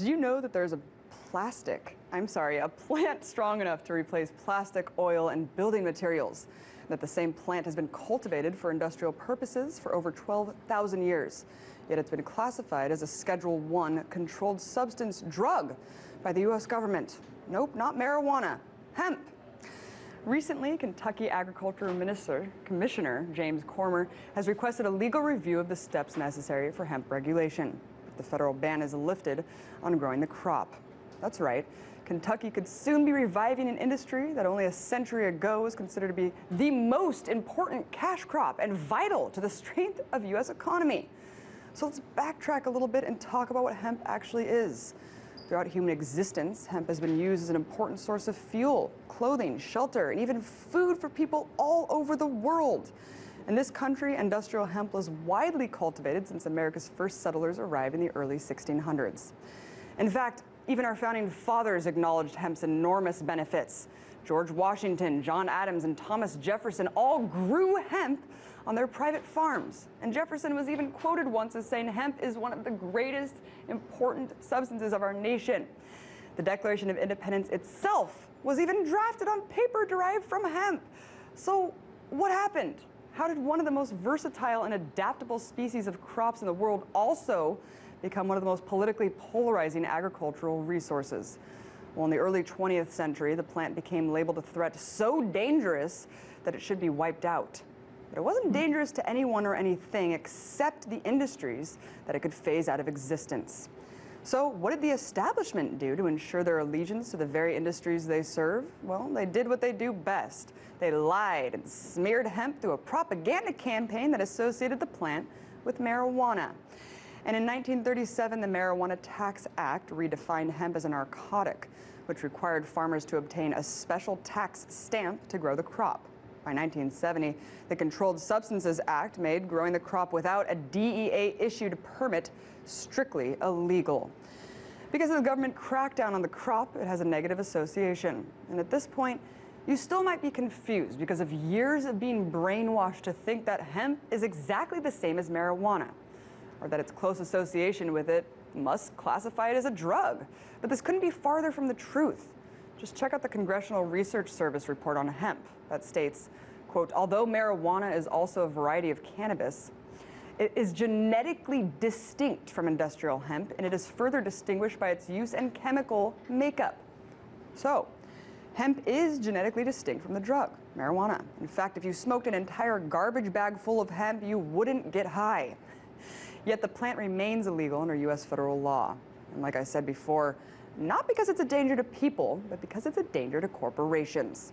Did you know that there's a plant strong enough to replace plastic, oil, and building materials? That the same plant has been cultivated for industrial purposes for over 12,000 years. Yet it's been classified as a Schedule I controlled substance drug by the U.S. government. Nope, not marijuana, hemp. Recently, Kentucky Agricultural Commissioner James Cormer has requested a legal review of the steps necessary for hemp regulation if the federal ban is lifted on growing the crop. That's right. Kentucky could soon be reviving an industry that only a century ago was considered to be the most important cash crop and vital to the strength of the U.S. economy. So let's backtrack a little bit and talk about what hemp actually is. Throughout human existence, hemp has been used as an important source of fuel, clothing, shelter, and even food for people all over the world. In this country, industrial hemp was widely cultivated since America's first settlers arrived in the early 1600s. In fact, even our founding fathers acknowledged hemp's enormous benefits. George Washington, John Adams, and Thomas Jefferson all grew hemp on their private farms. And Jefferson was even quoted once as saying hemp is one of the greatest important substances of our nation. The Declaration of Independence itself was even drafted on paper derived from hemp. So what happened? How did one of the most versatile and adaptable species of crops in the world also become one of the most politically polarizing agricultural resources? Well, in the early 20th century, the plant became labeled a threat so dangerous that it should be wiped out. But it wasn't dangerous to anyone or anything except the industries that it could phase out of existence. So what did the establishment do to ensure their allegiance to the very industries they serve? Well, they did what they do best. They lied and smeared hemp through a propaganda campaign that associated the plant with marijuana. And in 1937, the Marijuana Tax Act redefined hemp as a narcotic, which required farmers to obtain a special tax stamp to grow the crop. By 1970, the Controlled Substances Act made growing the crop without a DEA-issued permit strictly illegal. Because of the government crackdown on the crop, it has a negative association. And at this point, you still might be confused because of years of being brainwashed to think that hemp is exactly the same as marijuana, or that its close association with it must classify it as a drug. But this couldn't be farther from the truth. Just check out the Congressional Research Service report on hemp that states, quote, although marijuana is also a variety of cannabis, it is genetically distinct from industrial hemp, and it is further distinguished by its use and chemical makeup. So, hemp is genetically distinct from the drug, marijuana. In fact, if you smoked an entire garbage bag full of hemp, you wouldn't get high. Yet the plant remains illegal under U.S. federal law. And like I said before, not because it's a danger to people, but because it's a danger to corporations.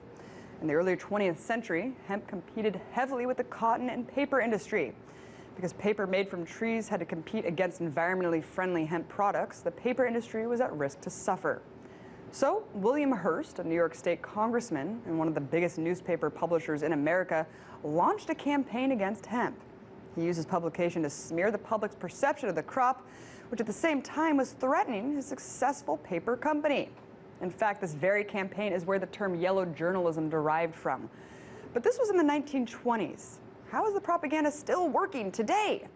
In the early 20th century, hemp competed heavily with the cotton and paper industry. Because paper made from trees had to compete against environmentally friendly hemp products, the paper industry was at risk to suffer. So William Hearst, a New York State congressman and one of the biggest newspaper publishers in America, launched a campaign against hemp. He used his publication to smear the public's perception of the crop, which at the same time was threatening his successful paper company. In fact, this very campaign is where the term yellow journalism derived from. But this was in the 1920s. How is the propaganda still working today?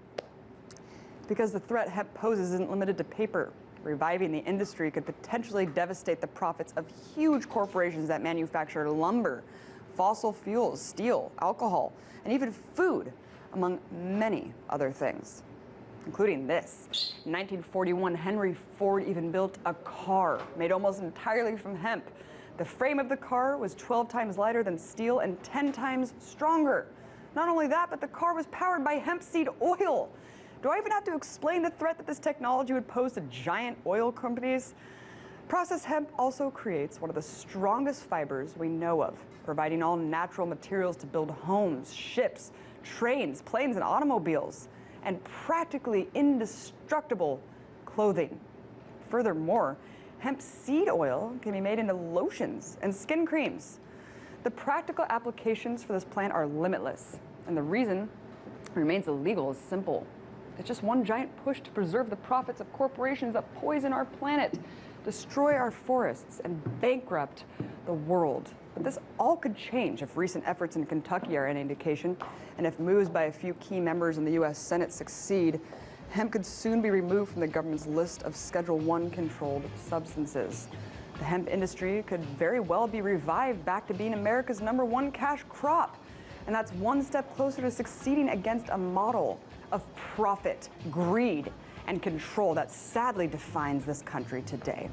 Because the threat hemp poses isn't limited to paper. Reviving the industry could potentially devastate the profits of huge corporations that manufacture lumber, fossil fuels, steel, alcohol, and even food, among many other things, including this. In 1941, Henry Ford even built a car made almost entirely from hemp. The frame of the car was 12 times lighter than steel and 10 times stronger. Not only that, but the car was powered by hemp seed oil. Do I even have to explain the threat that this technology would pose to giant oil companies? Processed hemp also creates one of the strongest fibers we know of, providing all natural materials to build homes, ships, trains, planes, and automobiles, and practically indestructible clothing. Furthermore, hemp seed oil can be made into lotions and skin creams. The practical applications for this plant are limitless, and the reason it remains illegal is simple. It's just one giant push to preserve the profits of corporations that poison our planet, destroy our forests, and bankrupt the world. But this all could change if recent efforts in Kentucky are any indication, and if moves by a few key members in the U.S. Senate succeed. hemp could soon be removed from the government's list of Schedule 1 controlled substances. The hemp industry could very well be revived back to being America's #1 cash crop. And that's one step closer to succeeding against a model of profit, greed, and control that sadly defines this country today.